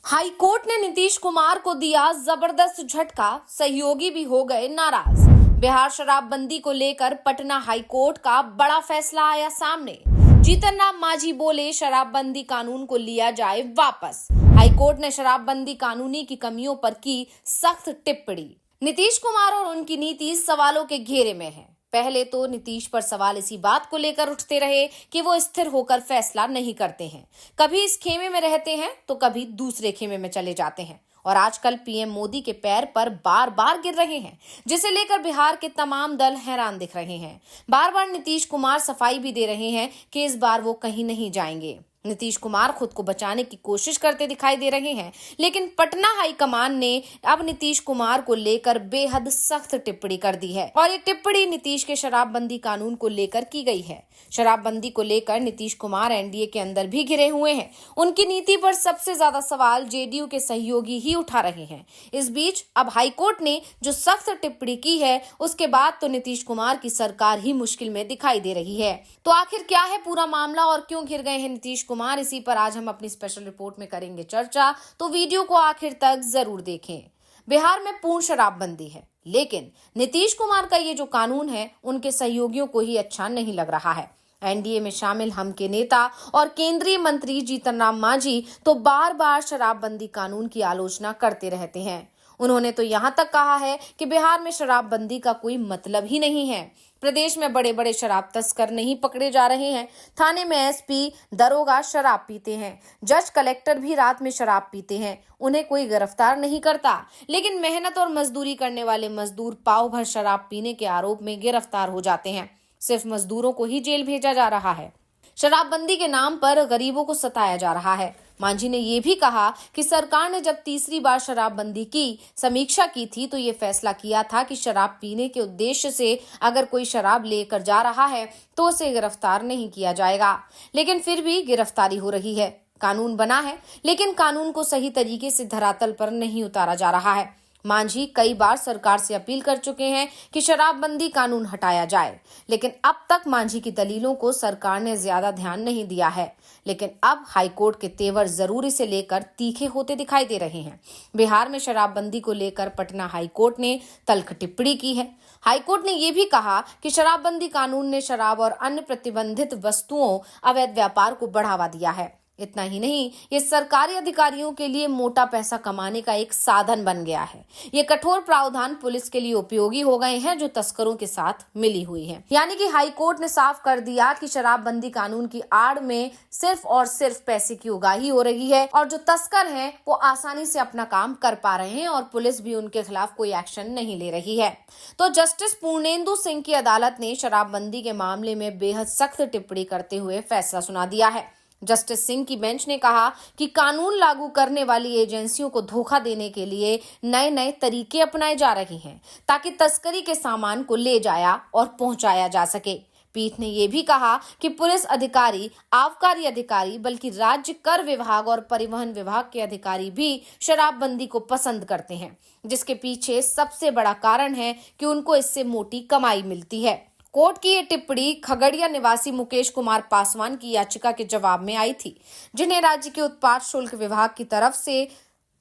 High court ने नीतीश कुमार को दिया जबरदस्त झटका, सहयोगी भी हो गए नाराज। बिहार शराबबंदी को लेकर पटना हाई कोर्ट का बड़ा फैसला आया सामने। जीतन राम मांझी बोले शराबबंदी कानून को लिया जाए वापस। हाई कोर्ट ने शराबबंदी कानूनी की कमियों पर की सख्त टिप्पणी। नीतीश कुमार और उनकी नीति सवालों के घेरे में है। पहले तो नीतीश पर सवाल इसी बात को लेकर उठते रहे कि वो स्थिर होकर फैसला नहीं करते हैं, कभी इस खेमे में रहते हैं तो कभी दूसरे खेमे में चले जाते हैं और आजकल पीएम मोदी के पैर पर बार बार गिर रहे हैं, जिसे लेकर बिहार के तमाम दल हैरान दिख रहे हैं। बार बार नीतीश कुमार सफाई भी दे रहे हैं कि इस बार वो कहीं नहीं जाएंगे। नीतीश कुमार खुद को बचाने की कोशिश करते दिखाई दे रहे हैं, लेकिन पटना हाईकमान ने अब नीतीश कुमार को लेकर बेहद सख्त टिप्पणी कर दी है और ये टिप्पणी नीतीश के शराबबंदी कानून को लेकर की गई है। शराबबंदी को लेकर नीतीश कुमार एनडीए के अंदर भी घिरे हुए हैं। उनकी नीति पर सबसे ज्यादा सवाल जेडीयू के सहयोगी ही उठा रहे हैं। इस बीच अब हाईकोर्ट ने जो सख्त टिप्पणी की है, उसके बाद तो नीतीश कुमार की सरकार ही मुश्किल में दिखाई दे रही है। तो आखिर क्या है पूरा मामला और क्यों घिर गए हैं नीतीश कुमार, इसी पर आज हम अपनी स्पेशल रिपोर्ट में करेंगे चर्चा, तो वीडियो को आखिर तक जरूर देखें। बिहार में पूर्ण शराबबंदी है, लेकिन नीतीश कुमार का ये जो कानून है उनके सहयोगियों को ही अच्छा नहीं लग रहा है। एनडीए में शामिल हम के नेता और केंद्रीय मंत्री जीतन राम मांझी तो बार बार शराबबंदी कानून की आलोचना करते रहते हैं। उन्होंने तो यहां तक कहा है कि बिहार में शराबबंदी का कोई मतलब ही नहीं है। प्रदेश में बड़े बड़े शराब तस्कर नहीं पकड़े जा रहे हैं। थाने में एसपी, दरोगा शराब पीते हैं, जज, कलेक्टर भी रात में शराब पीते हैं, उन्हें कोई गिरफ्तार नहीं करता। लेकिन मेहनत और मजदूरी करने वाले मजदूर पाव भर शराब पीने के आरोप में गिरफ्तार हो जाते हैं। सिर्फ मजदूरों को ही जेल भेजा जा रहा है। शराबबंदी के नाम पर गरीबों को सताया जा रहा है। मांझी ने यह भी कहा कि सरकार ने जब तीसरी बार शराबबंदी की समीक्षा की थी तो ये फैसला किया था कि शराब पीने के उद्देश्य से अगर कोई शराब लेकर जा रहा है तो उसे गिरफ्तार नहीं किया जाएगा, लेकिन फिर भी गिरफ्तारी हो रही है। कानून बना है, लेकिन कानून को सही तरीके से धरातल पर नहीं उतारा जा रहा है। मांझी कई बार सरकार से अपील कर चुके हैं कि शराबबंदी कानून हटाया जाए, लेकिन अब तक मांझी की दलीलों को सरकार ने ज्यादा ध्यान नहीं दिया है। लेकिन अब हाईकोर्ट के तेवर जरूर इसे लेकर तीखे होते दिखाई दे रहे हैं। बिहार में शराबबंदी को लेकर पटना हाईकोर्ट ने तल्ख टिप्पणी की है। हाईकोर्ट ने यह भी कहा कि शराबबंदी कानून ने शराब और अन्य प्रतिबंधित वस्तुओं अवैध व्यापार को बढ़ावा दिया है। इतना ही नहीं, ये सरकारी अधिकारियों के लिए मोटा पैसा कमाने का एक साधन बन गया है। ये कठोर प्रावधान पुलिस के लिए उपयोगी हो गए हैं जो तस्करों के साथ मिली हुई है। यानी कि हाई कोर्ट ने साफ कर दिया कि शराबबंदी कानून की आड़ में सिर्फ और सिर्फ पैसे की उगाही हो रही है और जो तस्कर हैं वो आसानी से अपना काम कर पा रहे हैं और पुलिस भी उनके खिलाफ कोई एक्शन नहीं ले रही है। तो जस्टिस पूर्णेंदु सिंह की अदालत ने शराबबंदी के मामले में बेहद सख्त टिप्पणी करते हुए फैसला सुना दिया है। जस्टिस सिंह की बेंच ने कहा कि कानून लागू करने वाली एजेंसियों को धोखा देने के लिए नए नए तरीके अपनाए जा रहे हैं ताकि तस्करी के सामान को ले जाया और पहुंचाया जा सके। पीठ ने यह भी कहा कि पुलिस अधिकारी, आबकारी अधिकारी, बल्कि राज्य कर विभाग और परिवहन विभाग के अधिकारी भी शराबबंदी को पसंद करते हैं, जिसके पीछे सबसे बड़ा कारण है कि उनको इससे मोटी कमाई मिलती है। कोर्ट की ये टिप्पणी खगड़िया निवासी मुकेश कुमार पासवान की याचिका के जवाब में आई थी, जिन्हें राज्य के उत्पाद शुल्क विभाग की तरफ से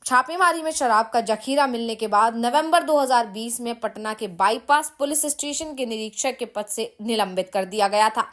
छापेमारी में शराब का जखीरा मिलने के बाद नवंबर 2020 में पटना के बाईपास पुलिस स्टेशन के निरीक्षक के पद से निलंबित कर दिया गया था।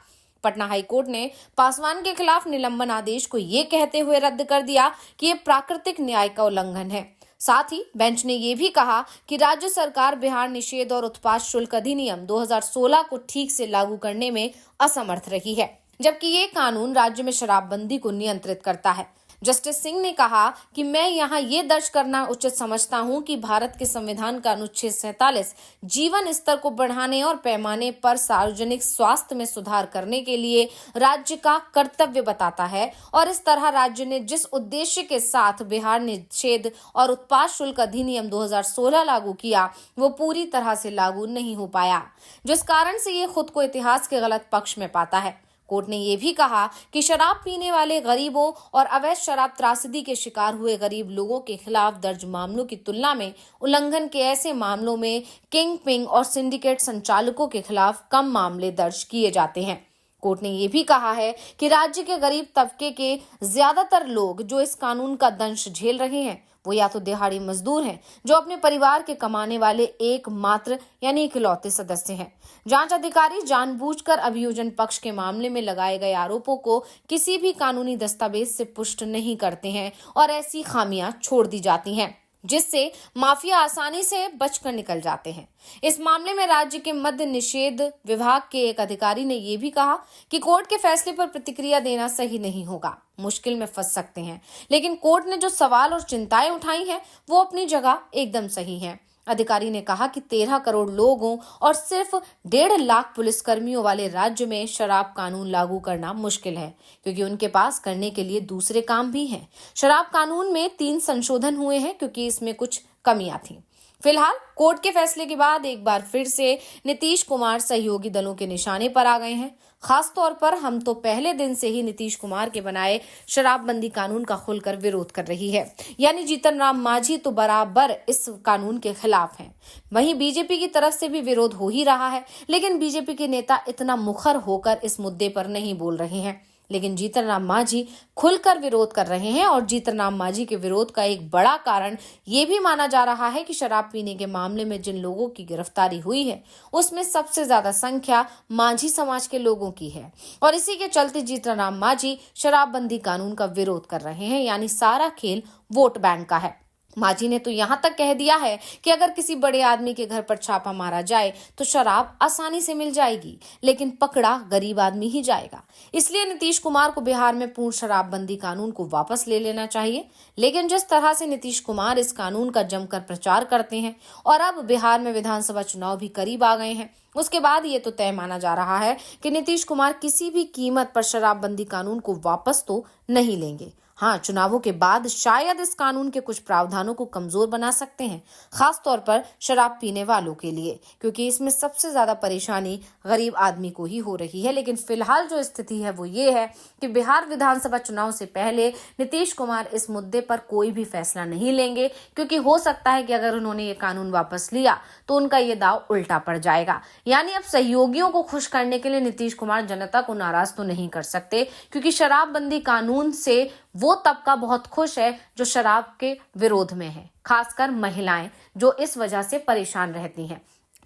पटना हाईकोर्ट ने पासवान के खिलाफ निलंबन आदेश को ये कहते हुए रद्द कर दिया कि ये प्राकृतिक न्याय का उल्लंघन है। साथ ही बेंच ने यह भी कहा कि राज्य सरकार बिहार निषेध और उत्पाद शुल्क अधिनियम 2016 को ठीक से लागू करने में असमर्थ रही है, जबकि ये कानून राज्य में शराबबंदी को नियंत्रित करता है। जस्टिस सिंह ने कहा कि मैं यहाँ ये दर्ज करना उचित समझता हूँ कि भारत के संविधान का अनुच्छेद 47 जीवन स्तर को बढ़ाने और पैमाने पर सार्वजनिक स्वास्थ्य में सुधार करने के लिए राज्य का कर्तव्य बताता है और इस तरह राज्य ने जिस उद्देश्य के साथ बिहार निषेध और उत्पाद शुल्क अधिनियम 2016 लागू किया वो पूरी तरह से लागू नहीं हो पाया, जिस कारण से ये खुद को इतिहास के गलत पक्ष में पाता है। कोर्ट ने यह भी कहा कि शराब पीने वाले गरीबों और अवैध शराब त्रासदी के शिकार हुए गरीब लोगों के खिलाफ दर्ज मामलों की तुलना में उल्लंघन के ऐसे मामलों में किंग पिंग और सिंडिकेट संचालकों के खिलाफ कम मामले दर्ज किए जाते हैं। कोर्ट ने ये भी कहा है कि राज्य के गरीब तबके के ज्यादातर लोग जो इस कानून का दंश झेल रहे हैं वो या तो दिहाड़ी मजदूर हैं जो अपने परिवार के कमाने वाले एकमात्र यानी इकलौते सदस्य हैं। जांच अधिकारी जानबूझकर अभियोजन पक्ष के मामले में लगाए गए आरोपों को किसी भी कानूनी दस्तावेज से पुष्ट नहीं करते हैं और ऐसी खामियां छोड़ दी जाती हैं जिससे माफिया आसानी से बचकर निकल जाते हैं। इस मामले में राज्य के मद्य निषेध विभाग के एक अधिकारी ने यह भी कहा कि कोर्ट के फैसले पर प्रतिक्रिया देना सही नहीं होगा, मुश्किल में फंस सकते हैं। लेकिन कोर्ट ने जो सवाल और चिंताएं उठाई हैं वो अपनी जगह एकदम सही हैं। अधिकारी ने कहा कि 13 करोड़ लोगों और सिर्फ 1.5 लाख पुलिसकर्मियों वाले राज्य में शराब कानून लागू करना मुश्किल है क्योंकि उनके पास करने के लिए दूसरे काम भी हैं। शराब कानून में 3 संशोधन हुए हैं क्योंकि इसमें कुछ कमियां थीं। फिलहाल कोर्ट के फैसले के बाद एक बार फिर से नीतीश कुमार सहयोगी दलों के निशाने पर आ गए हैं। खास तौर पर हम तो पहले दिन से ही नीतीश कुमार के बनाए शराबबंदी कानून का खुलकर विरोध कर रही है। यानी जीतन राम मांझी तो बराबर इस कानून के खिलाफ हैं। वहीं बीजेपी की तरफ से भी विरोध हो ही रहा है, लेकिन बीजेपी के नेता इतना मुखर होकर इस मुद्दे पर नहीं बोल रहे हैं। लेकिन जीतन राम मांझी खुलकर विरोध कर रहे हैं और जीतन राम मांझी के विरोध का एक बड़ा कारण ये भी माना जा रहा है कि शराब पीने के मामले में जिन लोगों की गिरफ्तारी हुई है उसमें सबसे ज्यादा संख्या मांझी समाज के लोगों की है और इसी के चलते जीतन राम मांझी शराबबंदी कानून का विरोध कर रहे हैं। यानी सारा खेल वोट बैंक का है। मांझी ने तो यहां तक कह दिया है कि अगर किसी बड़े आदमी के घर पर छापा मारा जाए तो शराब आसानी से मिल जाएगी, लेकिन पकड़ा गरीब आदमी ही जाएगा। इसलिए नीतीश कुमार को बिहार में पूर्ण शराबबंदी कानून को वापस ले लेना चाहिए। लेकिन जिस तरह से नीतीश कुमार इस कानून का जमकर प्रचार करते हैं और अब बिहार में विधानसभा चुनाव भी करीब आ गए हैं, उसके बाद ये तो तय माना जा रहा है कि नीतीश कुमार किसी भी कीमत पर शराबबंदी कानून को वापस तो नहीं लेंगे। हाँ, चुनावों के बाद शायद इस कानून के कुछ प्रावधानों को कमजोर बना सकते हैं, खास तौर पर शराब पीने वालों के लिए, क्योंकि इसमें सबसे ज्यादा परेशानी गरीब आदमी को ही हो रही है। लेकिन फिलहाल जो स्थिति है वो ये है कि बिहार विधानसभा चुनाव से पहले नीतीश कुमार इस मुद्दे पर कोई भी फैसला नहीं लेंगे, क्योंकि हो सकता है कि अगर उन्होंने ये कानून वापस लिया तो उनका ये दाव उल्टा पड़ जाएगा। यानी अब सहयोगियों को खुश करने के लिए नीतीश कुमार जनता को नाराज तो नहीं कर सकते, क्योंकि शराबबंदी कानून से वो तबका बहुत खुश है जो शराब के विरोध में है, खासकर महिलाएं जो इस वजह से परेशान रहती हैं।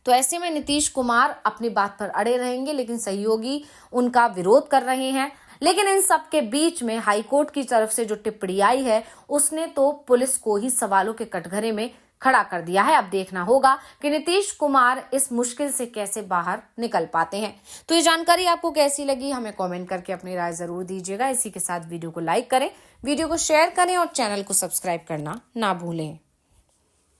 तो ऐसे में नीतीश कुमार अपनी बात पर अड़े रहेंगे, लेकिन सहयोगी उनका विरोध कर रहे हैं। लेकिन इन सब के बीच में हाईकोर्ट की तरफ से जो टिप्पणी आई है उसने तो पुलिस को ही सवालों के कटघरे में खड़ा कर दिया है। अब देखना होगा कि नीतीश कुमार इस मुश्किल से कैसे बाहर निकल पाते हैं। तो ये जानकारी आपको कैसी लगी हमें कमेंट करके अपनी राय जरूर दीजिएगा। इसी के साथ वीडियो को लाइक करें, वीडियो को शेयर करें और चैनल को सब्सक्राइब करना ना भूलें।